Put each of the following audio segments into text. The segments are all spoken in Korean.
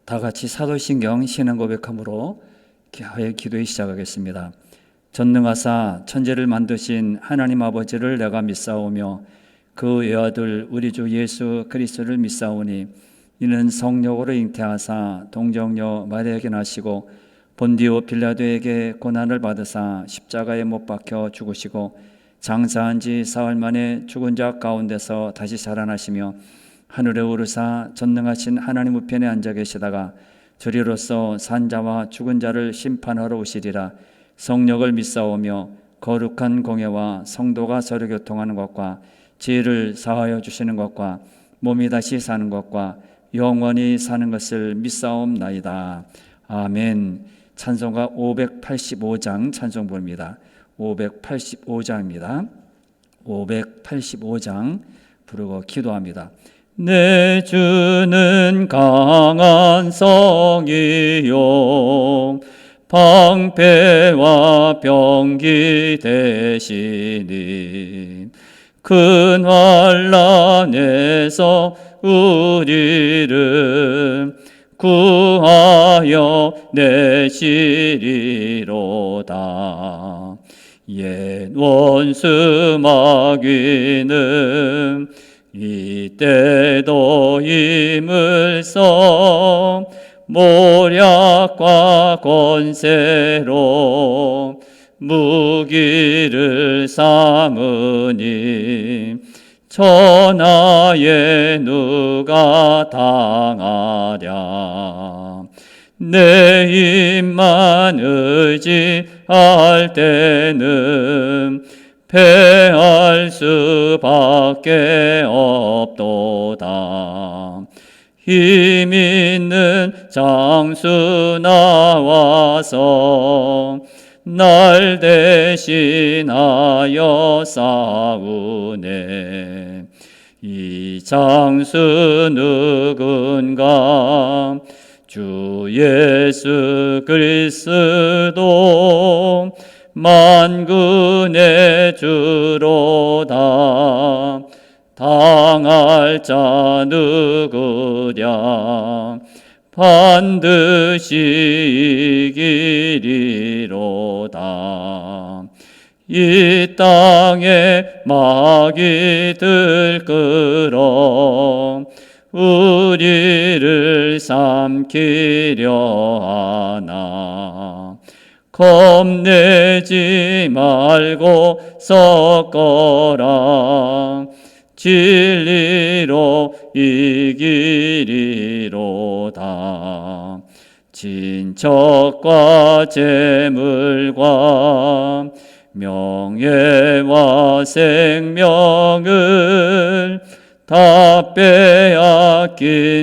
다 같이 사도신경 신앙 고백함으로 기도에 시작하겠습니다. 전능하사 천지를 만드신 하나님 아버지를 내가 믿사오며 그 외아들 우리 주 예수 그리스도를 믿사오니 이는 성령으로 잉태하사 동정녀 마리아에게 나시고 본디오 빌라도에게 고난을 받으사 십자가에 못 박혀 죽으시고 장사한 지 사흘 만에 죽은 자 가운데서 다시 살아나시며 하늘에 오르사 전능하신 하나님 우편에 앉아 계시다가 저리로서 산자와 죽은 자를 심판하러 오시리라. 성령을 믿사오며 거룩한 공예와 성도가 서로 교통하는 것과 죄를 사하여 주시는 것과 몸이 다시 사는 것과 영원히 사는 것을 믿사옵나이다. 아멘. 찬송가 585장 찬송부입니다. 585장입니다. 585장 부르고 기도합니다. 내 주는 강한 성이요 방패와 병기 되시니 큰 환난에서 우리를 구하여 내시리로다. 옛 원수 마귀는 이때도 힘을 써 모략과 권세로 무기를 삼으니 천하에 누가 당하랴. 내 힘만 의지할 때는 패할 수밖에 없도다. 힘 있는 장수 나와서 날 대신하여 싸우네. 이 장수 누군가? 주 예수 그리스도 만군의 주로다. 당할 자 누구랴? 반드시 이기리로다. 이 땅에 마귀들 끌어 우리를 삼키려 하나. 겁내지 말고 섞어라. 진리로 이기리로다. 친척과 재물과 명예와 생명을 다 빼앗긴데도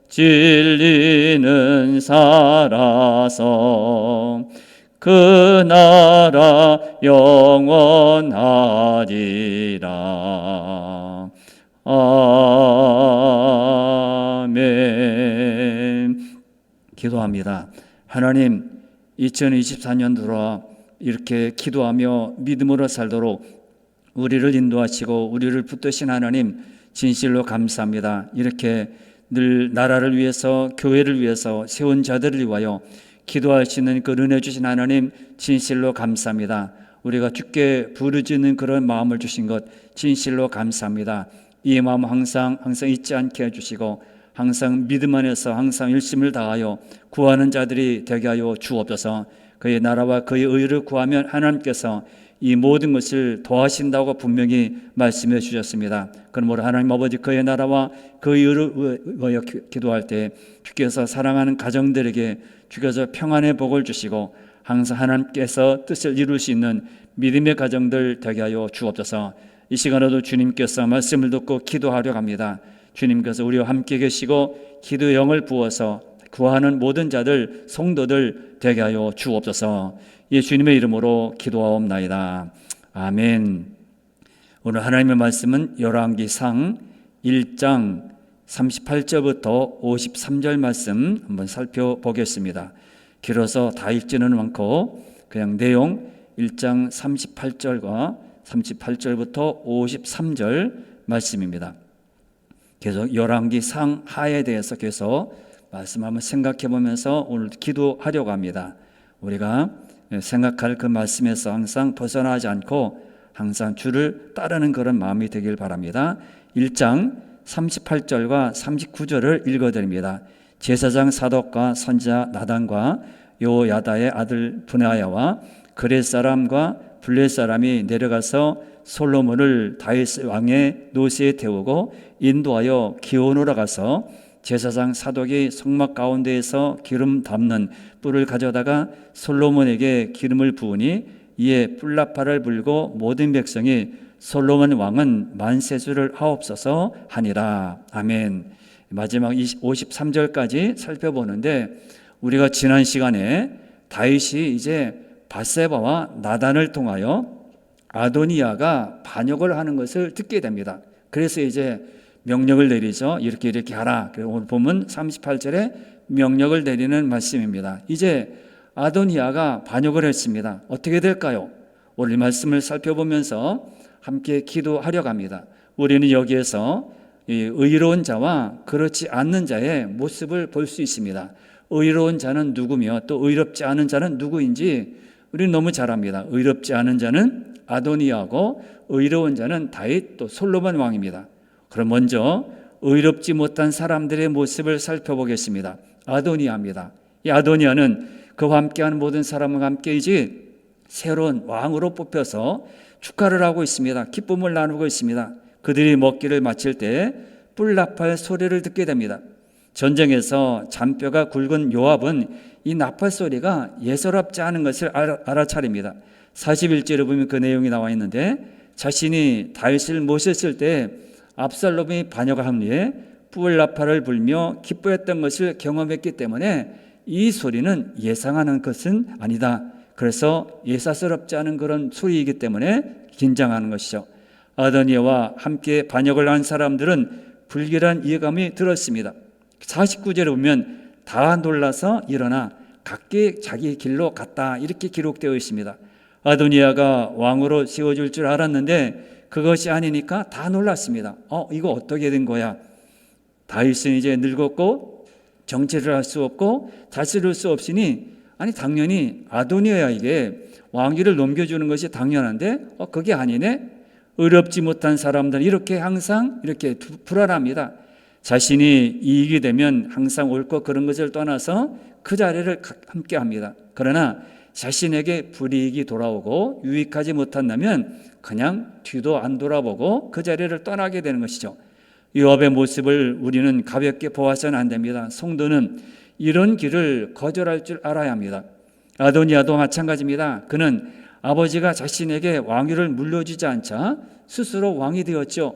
진리는 살아서 그 나라 영원하리라. 아멘. 기도합니다. 하나님, 2024년도로 이렇게 기도하며 믿음으로 살도록 우리를 인도하시고 우리를 붙드신 하나님 진실로 감사합니다. 이렇게 늘 나라를 위해서 교회를 위해서 세운 자들을 위하여 기도할 수 있는 그 은혜 주신 하나님 진실로 감사합니다. 우리가 주께 부르짖는 그런 마음을 주신 것 진실로 감사합니다. 이 마음 항상 잊지 않게 해주시고 항상 믿음 안에서 항상 열심을 다하여 구하는 자들이 되게 하여 주옵소서. 그의 나라와 그의 의를 구하면 하나님께서 이 모든 것을 더하신다고 분명히 말씀해 주셨습니다. 그러므로 하나님 아버지 그의 나라와 그의 의를 위하여 기도할 때 주께서 사랑하는 가정들에게 주께서 평안의 복을 주시고 항상 하나님께서 뜻을 이룰 수 있는 믿음의 가정들 되게 하여 주옵소서. 이 시간에도 주님께서 말씀을 듣고 기도하려 합니다. 주님께서 우리와 함께 계시고 기도의 영을 부어서 구하는 모든 자들 성도들 되게 하여 주옵소서. 예수님의 이름으로 기도하옵나이다. 아멘. 오늘 하나님의 말씀은 열왕기상 1장 38절부터 53절 말씀 한번 살펴보겠습니다. 길어서 다 읽지는 않고 그냥 내용 1장 38절과 38절부터 53절 말씀입니다. 계속 열왕기 상하에 대해서 계속 말씀 한번 생각해 보면서 오늘 기도하려고 합니다. 우리가 생각할 그 말씀에서 항상 벗어나지 않고 항상 주를 따르는 그런 마음이 되길 바랍니다. 1장 38절과 39절을 읽어드립니다. 제사장 사독과 선지자 나단과 요야다의 아들 브나야와 그렛 사람과 블렛 사람이 내려가서 솔로몬을 다윗 왕의 노시에 태우고 인도하여 기온으로 가서 제사장 사독이 성막 가운데에서 기름 담는 뿔을 가져다가 솔로몬에게 기름을 부으니 이에 뿔나팔을 불고 모든 백성이 솔로몬 왕은 만세수를 하옵소서 하니라. 아멘. 마지막 53절까지 살펴보는데 우리가 지난 시간에 다윗이 이제 밧세바와 나단을 통하여 아도니아가 반역을 하는 것을 듣게 됩니다. 그래서 이제 명령을 내리죠. 이렇게 하라. 오늘 보면 38절에 명령을 내리는 말씀입니다. 이제 아도니아가 반역을 했습니다. 어떻게 될까요? 오늘 말씀을 살펴보면서 함께 기도하려고 합니다. 우리는 여기에서 의로운 자와 그렇지 않는 자의 모습을 볼 수 있습니다. 의로운 자는 누구며 또 의롭지 않은 자는 누구인지 우리는 너무 잘 압니다. 의롭지 않은 자는 아도니아고 의로운 자는 다윗 또 솔로몬 왕입니다. 그럼 먼저 의롭지 못한 사람들의 모습을 살펴보겠습니다. 아도니아입니다. 이 아도니아는 그와 함께하는 모든 사람과 함께 이제 새로운 왕으로 뽑혀서 축하를 하고 있습니다. 기쁨을 나누고 있습니다. 그들이 먹기를 마칠 때 뿔나팔 소리를 듣게 됩니다. 전쟁에서 잔뼈가 굵은 요압은 이 나팔 소리가 예사롭지 않은 것을 알아차립니다. 41절에 보면 그 내용이 나와 있는데 자신이 다윗을 모셨을 때 압살롬이 반역을 합리에 뿔나팔을 불며 기뻐했던 것을 경험했기 때문에 이 소리는 예상하는 것은 아니다. 그래서 예사스럽지 않은 그런 소리이기 때문에 긴장하는 것이죠. 아도니아와 함께 반역을 한 사람들은 불길한 이해감이 들었습니다. 49절에 보면 다 놀라서 일어나 각기 자기 길로 갔다 이렇게 기록되어 있습니다. 아도니아가 왕으로 세워줄 줄 알았는데 그것이 아니니까 다 놀랐습니다. 이거 어떻게 된 거야? 다윗은 이제 늙었고 정치를 할 수 없고 다스릴 수 없으니 당연히 아도니아에게 왕위를 넘겨주는 것이 당연한데 그게 아니네. 의롭지 못한 사람들은 이렇게 항상 이렇게 불안합니다. 자신이 이익이 되면 항상 옳고 그런 것을 떠나서 그 자리를 함께 합니다. 그러나 자신에게 불이익이 돌아오고 유익하지 못한다면 그냥 뒤도 안 돌아보고 그 자리를 떠나게 되는 것이죠. 요압의 모습을 우리는 가볍게 보아서는 안 됩니다. 성도는 이런 길을 거절할 줄 알아야 합니다. 아도니아도 마찬가지입니다. 그는 아버지가 자신에게 왕위를 물려주지 않자 스스로 왕이 되었죠.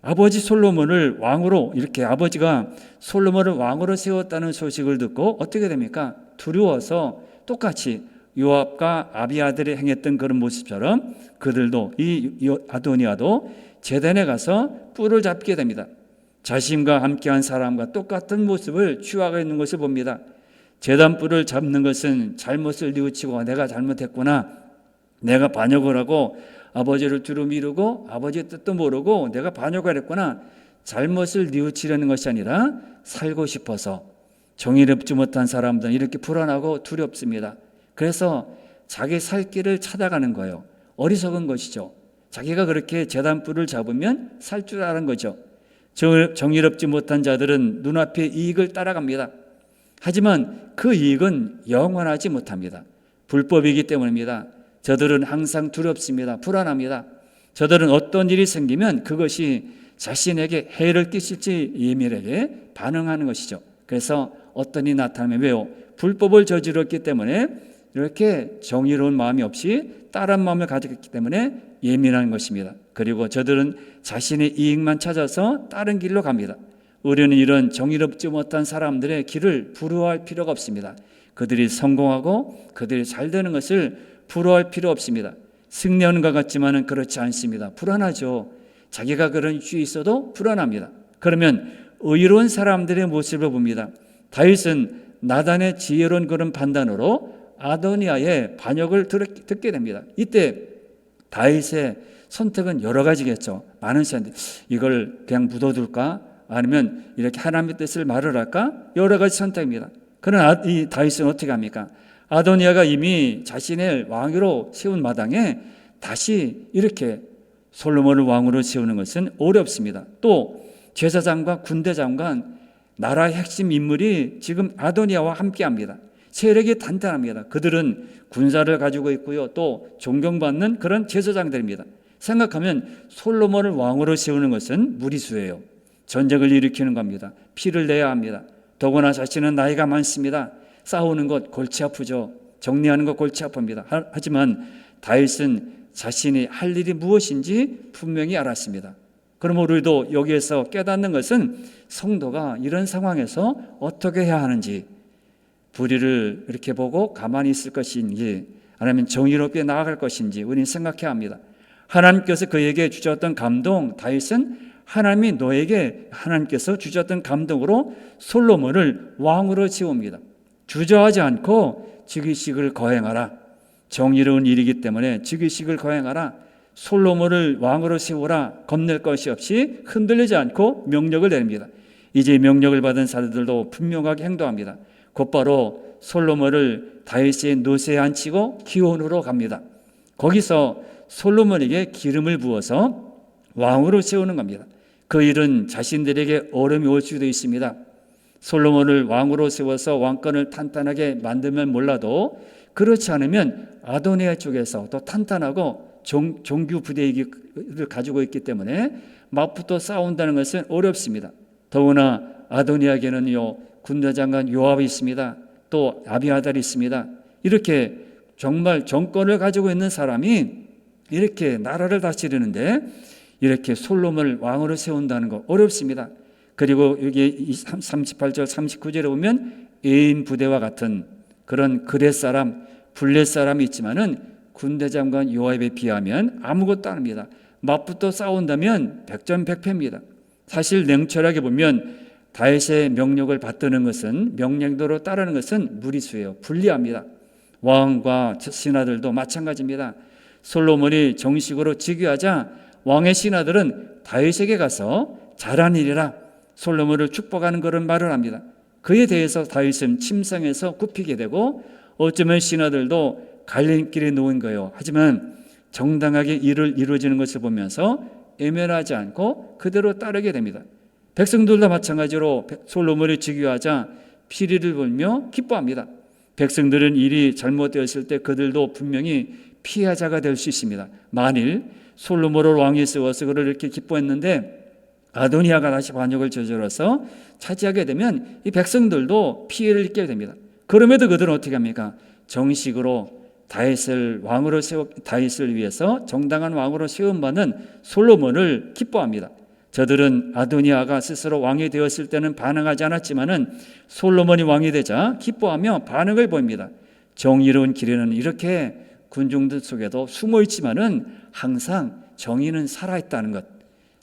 아버지 솔로몬을 왕으로 이렇게 아버지가 솔로몬을 왕으로 세웠다는 소식을 듣고 어떻게 됩니까? 두려워서 똑같이 요압과 아비아들이 행했던 그런 모습처럼 그들도 이 아도니아도 제단에 가서 뿔을 잡게 됩니다. 자신과 함께한 사람과 똑같은 모습을 취하고 있는 것을 봅니다. 제단 뿔을 잡는 것은 잘못을 뉘우치고 내가 잘못했구나, 내가 반역을 하고 아버지를 뒤로 미루고 아버지의 뜻도 모르고 내가 반역을 했구나, 잘못을 뉘우치려는 것이 아니라 살고 싶어서 정의롭지 못한 사람들은 이렇게 불안하고 두렵습니다. 그래서 자기 살 길을 찾아가는 거예요. 어리석은 것이죠. 자기가 그렇게 제단뿔을 잡으면 살 줄 아는 거죠. 정의롭지 못한 자들은 눈앞의 이익을 따라갑니다. 하지만 그 이익은 영원하지 못합니다. 불법이기 때문입니다. 저들은 항상 두렵습니다. 불안합니다. 저들은 어떤 일이 생기면 그것이 자신에게 해를 끼칠지 예민하게 반응하는 것이죠. 그래서 어떤 일이 나타나면 왜요? 불법을 저질렀기 때문에 이렇게 정의로운 마음이 없이 따른 마음을 가졌기 때문에 예민한 것입니다. 그리고 저들은 자신의 이익만 찾아서 다른 길로 갑니다. 우리는 이런 정의롭지 못한 사람들의 길을 부러워할 필요가 없습니다. 그들이 성공하고 그들이 잘 되는 것을 부러워할 필요 없습니다. 승리하는 것 같지만은 그렇지 않습니다. 불안하죠. 자기가 그런 이슈에 있어도 불안합니다. 그러면 의로운 사람들의 모습을 봅니다. 다윗은 나단의 지혜로운 그런 판단으로 아도니아의 반역을 듣게 됩니다. 이때 다윗의 선택은 여러 가지겠죠. 많은 사람들이 이걸 그냥 묻어둘까? 아니면 이렇게 하나님의 뜻을 말을 할까? 여러 가지 선택입니다. 그러나 이 다윗은 어떻게 합니까? 아도니아가 이미 자신의 왕으로 세운 마당에 다시 이렇게 솔로몬을 왕으로 세우는 것은 어렵습니다. 또 제사장과 군대 장관, 나라의 핵심 인물이 지금 아도니아와 함께합니다. 세력이 단단합니다. 그들은 군사를 가지고 있고요, 또 존경받는 그런 제사장들입니다. 생각하면 솔로몬을 왕으로 세우는 것은 무리수예요. 전쟁을 일으키는 겁니다. 피를 내야 합니다. 더구나 자신은 나이가 많습니다. 싸우는 것 골치 아프죠. 정리하는 것 골치 아픕니다. 하지만 다윗은 자신이 할 일이 무엇인지 분명히 알았습니다. 그럼 우리도 여기에서 깨닫는 것은 성도가 이런 상황에서 어떻게 해야 하는지, 불의를 이렇게 보고 가만히 있을 것인지 아니면 정의롭게 나아갈 것인지 우리는 생각해야 합니다. 하나님께서 그에게 주셨던 감동, 다윗은 하나님께서 주셨던 감동으로 솔로몬을 왕으로 세웁니다. 주저하지 않고 즉위식을 거행하라. 정의로운 일이기 때문에 즉위식을 거행하라. 솔로몬을 왕으로 세우라. 겁낼 것이 없이 흔들리지 않고 명령을 내립니다. 이제 명령을 받은 사람들도 분명하게 행동합니다. 곧바로 솔로몬을 다윗의 노새에 앉히고 기온으로 갑니다. 거기서 솔로몬에게 기름을 부어서 왕으로 세우는 겁니다. 그 일은 자신들에게 어려움이 올 수도 있습니다. 솔로몬을 왕으로 세워서 왕권을 탄탄하게 만들면 몰라도 그렇지 않으면 아도니아 쪽에서 또 탄탄하고 종교 부대를 가지고 있기 때문에 맞붙어 싸운다는 것은 어렵습니다. 더구나 아도니아에게는요, 군대장관 요압이 있습니다. 또 아비아달이 있습니다. 이렇게 정말 정권을 가지고 있는 사람이 이렇게 나라를 다스리는데 이렇게 솔로몬을 왕으로 세운다는 거 어렵습니다. 그리고 여기 38절 39절에 보면 애인 부대와 같은 그런 그렛 사람, 블렛 사람이 있지만은 군대장관 요압에 비하면 아무것도 아닙니다. 맞붙어 싸운다면 백전백패입니다. 사실 냉철하게 보면 다윗의 명령을 받드는 것은, 명령대로 따르는 것은 무리수예요. 불리합니다. 왕과 신하들도 마찬가지입니다. 솔로몬이 정식으로 즉위하자 왕의 신하들은 다윗에게 가서 잘한 일이라 솔로몬을 축복하는 그런 말을 합니다. 그에 대해서 다윗은 침상에서 굽히게 되고 어쩌면 신하들도 갈림길에 놓은 거예요. 하지만 정당하게 일을 이루어지는 것을 보면서 애면하지 않고 그대로 따르게 됩니다. 백성들도 마찬가지로 솔로몬이 즉위하자 피리를 불며 기뻐합니다. 백성들은 일이 잘못되었을 때 그들도 분명히 피해자가 될 수 있습니다. 만일 솔로몬을 왕이 세워서 그를 이렇게 기뻐했는데 아도니아가 다시 반역을 저질러서 차지하게 되면 이 백성들도 피해를 입게 됩니다. 그럼에도 그들은 어떻게 합니까? 정식으로 다윗을 위해서 정당한 왕으로 세움받는 솔로몬을 기뻐합니다. 저들은 아도니아가 스스로 왕이 되었을 때는 반응하지 않았지만은 솔로몬이 왕이 되자 기뻐하며 반응을 보입니다. 정의로운 길에는 이렇게 군중들 속에도 숨어 있지만은 항상 정의는 살아있다는 것.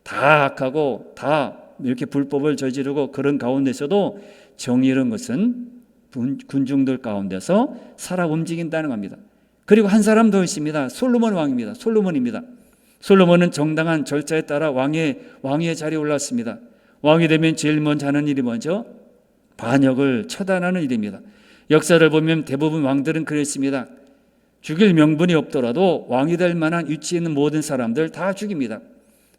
다 악하고 다 이렇게 불법을 저지르고 그런 가운데서도 정의로운 것은 군중들 가운데서 살아 움직인다는 겁니다. 그리고 한 사람 더 있습니다. 솔로몬 왕입니다. 솔로몬입니다. 솔로몬은 정당한 절차에 따라 왕의 자리에 올랐습니다. 왕이 되면 제일 먼저 하는 일이 먼저 반역을 처단하는 일입니다. 역사를 보면 대부분 왕들은 그랬습니다. 죽일 명분이 없더라도 왕이 될 만한 위치에 있는 모든 사람들 다 죽입니다.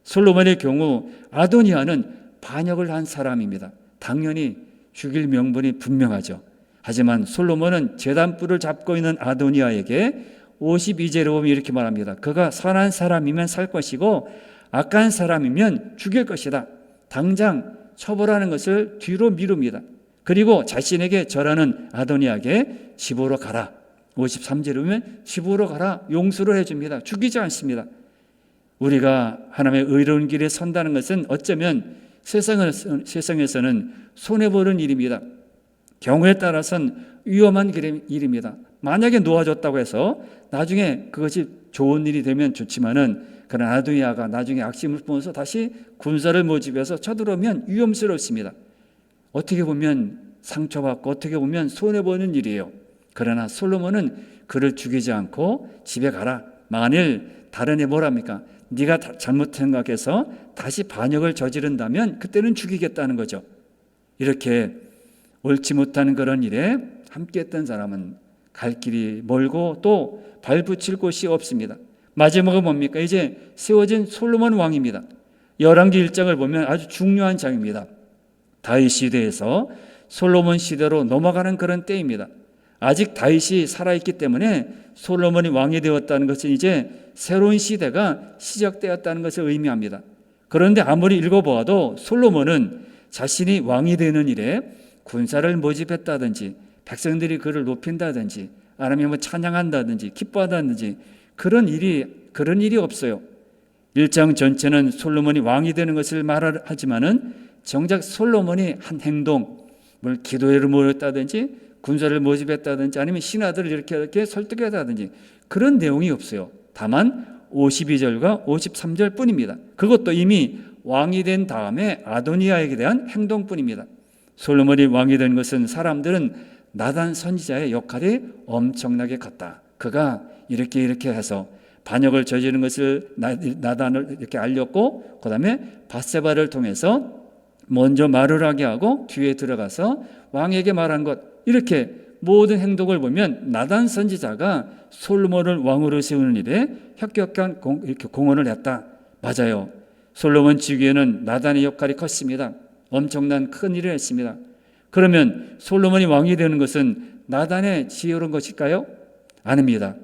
솔로몬의 경우 아도니아는 반역을 한 사람입니다. 당연히 죽일 명분이 분명하죠. 하지만 솔로몬은 제단불을 잡고 있는 아도니아에게 52절에 보면 이렇게 말합니다. 그가 선한 사람이면 살 것이고 악한 사람이면 죽일 것이다. 당장 처벌하는 것을 뒤로 미룹니다. 그리고 자신에게 절하는 아도니아에게 집으로 가라. 53절에 보면 집으로 가라. 용서를 해줍니다. 죽이지 않습니다. 우리가 하나님의 의로운 길에 선다는 것은 어쩌면 세상에서는 손해보는 일입니다. 경우에 따라서는 위험한 일입니다. 만약에 놓아줬다고 해서 나중에 그것이 좋은 일이 되면 좋지만은 그런 아도니아가 나중에 악심을 뿜어서 다시 군사를 모집해서 쳐들어오면 위험스럽습니다. 어떻게 보면 상처받고 어떻게 보면 손해보는 일이에요. 그러나 솔로몬은 그를 죽이지 않고 집에 가라. 만일 다른 애 뭐랍니까? 네가 잘못 생각해서 다시 반역을 저지른다면 그때는 죽이겠다는 거죠. 이렇게 옳지 못한 그런 일에 함께했던 사람은 갈 길이 멀고 또 발붙일 곳이 없습니다. 마지막은 뭡니까? 이제 세워진 솔로몬 왕입니다. 열왕기 1장을 보면 아주 중요한 장입니다. 다윗 시대에서 솔로몬 시대로 넘어가는 그런 때입니다. 아직 다윗이 살아있기 때문에 솔로몬이 왕이 되었다는 것은 이제 새로운 시대가 시작되었다는 것을 의미합니다. 그런데 아무리 읽어보아도 솔로몬은 자신이 왕이 되는 일에 군사를 모집했다든지 백성들이 그를 높인다든지 아니면 뭐 찬양한다든지 기뻐한다든지 그런 일이 없어요. 1장 전체는 솔로몬이 왕이 되는 것을 말하지만은 정작 솔로몬이 한 행동, 뭘 기도회를 모였다든지 군사를 모집했다든지 아니면 신하들을 이렇게 설득했다든지 그런 내용이 없어요. 다만 52절과 53절 뿐입니다. 그것도 이미 왕이 된 다음에 아도니아에게 대한 행동뿐입니다. 솔로몬이 왕이 된 것은 사람들은 나단 선지자의 역할이 엄청나게 컸다. 그가 이렇게 해서 반역을 저지른 것을 나단을 이렇게 알렸고 그 다음에 밧세바를 통해서 먼저 말을 하게 하고 뒤에 들어가서 왕에게 말한 것, 이렇게 모든 행동을 보면 나단 선지자가 솔로몬을 왕으로 세우는 일에 혁혁한 이렇게 공헌을 했다. 맞아요. 솔로몬 즉위에는 나단의 역할이 컸습니다. 엄청난 큰 일을 했습니다. 그러면 솔로몬이 왕이 되는 것은 나단의 지혜로운 것일까요? 아닙니다.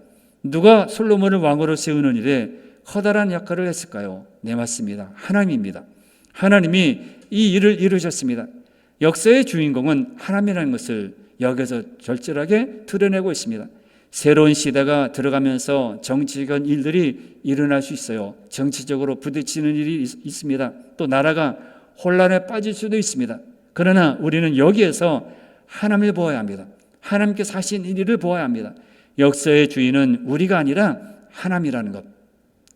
누가 솔로몬을 왕으로 세우는 일에 커다란 역할을 했을까요? 네, 맞습니다. 하나님입니다. 하나님이 이 일을 이루셨습니다. 역사의 주인공은 하나님이라는 것을 여기서 절절하게 드러내고 있습니다. 새로운 시대가 들어가면서 정치적인 일들이 일어날 수 있어요. 정치적으로 부딪히는 일이 있습니다. 또 나라가 혼란에 빠질 수도 있습니다. 그러나 우리는 여기에서 하나님을 보아야 합니다. 하나님께서 하신 일을 보아야 합니다. 역사의 주인은 우리가 아니라 하나님이라는 것,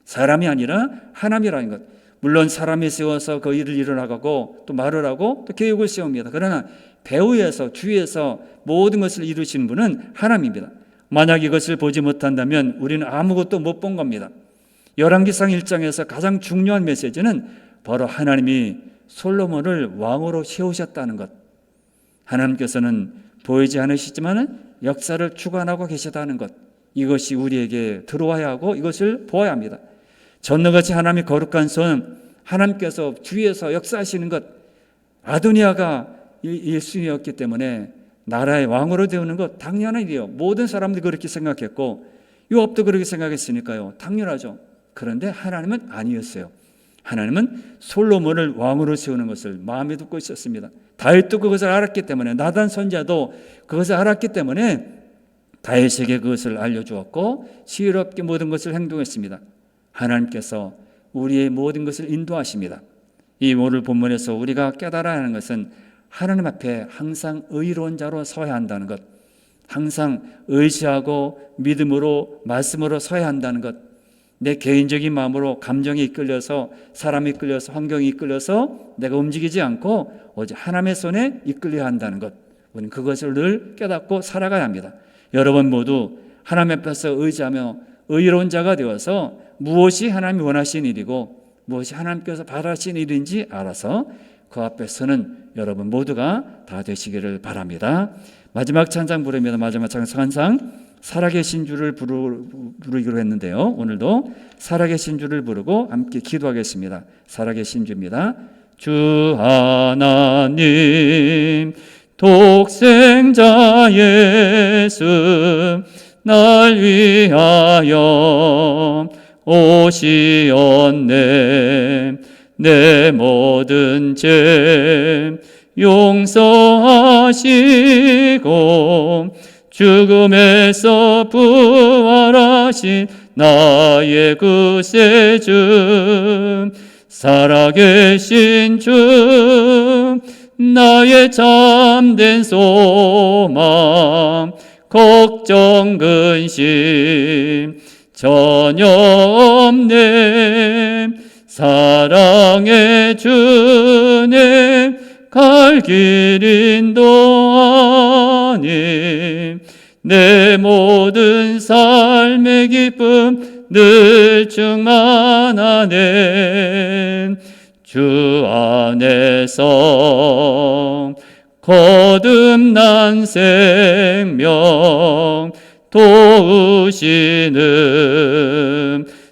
사람이 아니라 하나님이라는 것. 물론 사람이 세워서 그 일을 일어나가고 또 말을 하고 또 계획을 세웁니다. 그러나 배후에서 주위에서 모든 것을 이루신 분은 하나님입니다. 만약 이것을 보지 못한다면 우리는 아무것도 못 본 겁니다. 열왕기상 1장에서 가장 중요한 메시지는 바로 하나님이 솔로몬을 왕으로 세우셨다는 것. 하나님께서는 보이지 않으시지만 역사를 주관하고 계시다는 것. 이것이 우리에게 들어와야 하고 이것을 보아야 합니다. 전능같이 하나님의 거룩한 손, 하나님께서 주위에서 역사하시는 것. 아도니아가 1순위였기 때문에 나라의 왕으로 되는 것 당연한 일이에요. 모든 사람들이 그렇게 생각했고 요압도 그렇게 생각했으니까요. 당연하죠. 그런데 하나님은 아니었어요. 하나님은 솔로몬을 왕으로 세우는 것을 마음에 두고 있었습니다. 다윗도 그것을 알았기 때문에, 나단 선지자도 그것을 알았기 때문에 다윗에게 그것을 알려주었고 지혜롭게 모든 것을 행동했습니다. 하나님께서 우리의 모든 것을 인도하십니다. 이 오늘 본문에서 우리가 깨달아야 하는 것은 하나님 앞에 항상 의로운 자로 서야 한다는 것, 항상 의지하고 믿음으로 말씀으로 서야 한다는 것, 내 개인적인 마음으로 감정이 이끌려서, 사람이 이끌려서, 환경이 이끌려서 내가 움직이지 않고 오직 하나님의 손에 이끌려야 한다는 것, 우리는 그것을 늘 깨닫고 살아가야 합니다. 여러분 모두 하나님 앞에서 의지하며 의로운 자가 되어서 무엇이 하나님이 원하시는 일이고 무엇이 하나님께서 바라시는 일인지 알아서 그 앞에서는 여러분 모두가 다 되시기를 바랍니다. 마지막 찬양 부릅니다. 마지막 찬양 살아계신 주를 부르기로 했는데요. 오늘도 살아계신 주를 부르고 함께 기도하겠습니다. 살아계신 주입니다. 주 하나님 독생자 예수 날 위하여 오시었네. 내 모든 죄 용서하시고 죽음에서 부활하신 나의 구세주, 살아계신 주, 나의 참된 소망, 걱정 근심 전혀 없네. 사랑의 주님 갈 길 인도하니 내 모든 삶의 기쁨 늘 충만하네. 주 안에서 거듭난 생명 도우시는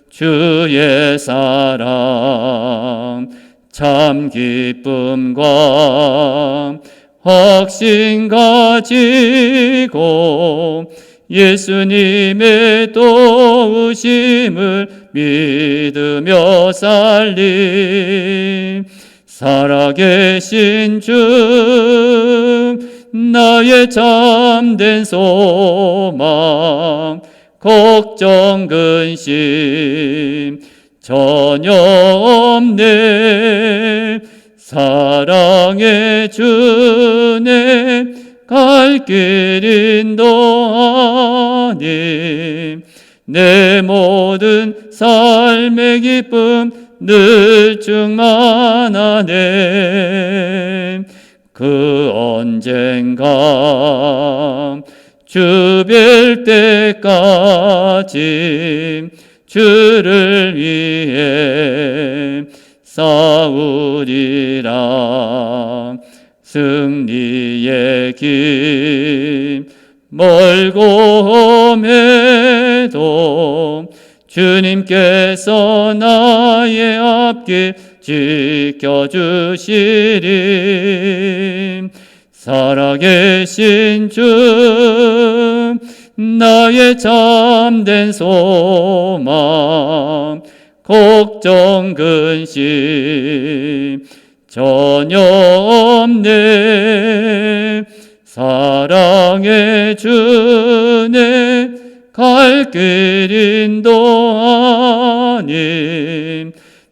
주의 사랑, 참 기쁨과 확신 가지고 예수님의 도우심을 믿으며 살림. 살아계신 주 나의 참된 소망, 걱정 근심 전혀 없네. 사랑의 주네 갈 길 인도하니 내 모든 삶의 기쁨 늘 충만하네. 그 언젠가 주 뵐 때까지 주를 위해 싸우리라. 승리의 길 멀고 험해도 주님께서 나의 앞길 지켜주시리. 살아계신 주 나의 참된 소망, 걱정 근심 전혀 없네. 사랑의 주네 갈 길 인도하니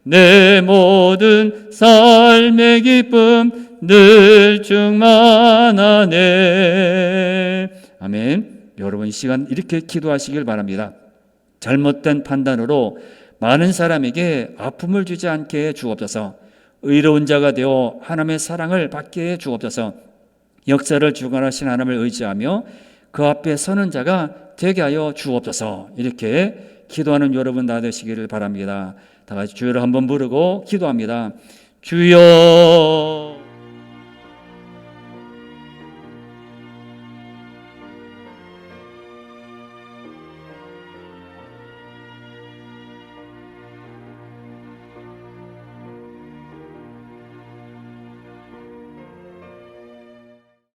내 모든 삶의 기쁨 늘 충만하네. 아멘. 여러분, 이 시간 이렇게 기도하시길 바랍니다. 잘못된 판단으로 많은 사람에게 아픔을 주지 않게 해 주옵소서. 의로운 자가 되어 하나님의 사랑을 받게 해 주옵소서. 역사를 주관하신 하나님을 의지하며 그 앞에 서는 자가 되게 하여 주옵소서. 이렇게 기도하는 여러분 다 되시기를 바랍니다. 다 같이 주여를 한번 부르고 기도합니다. 주여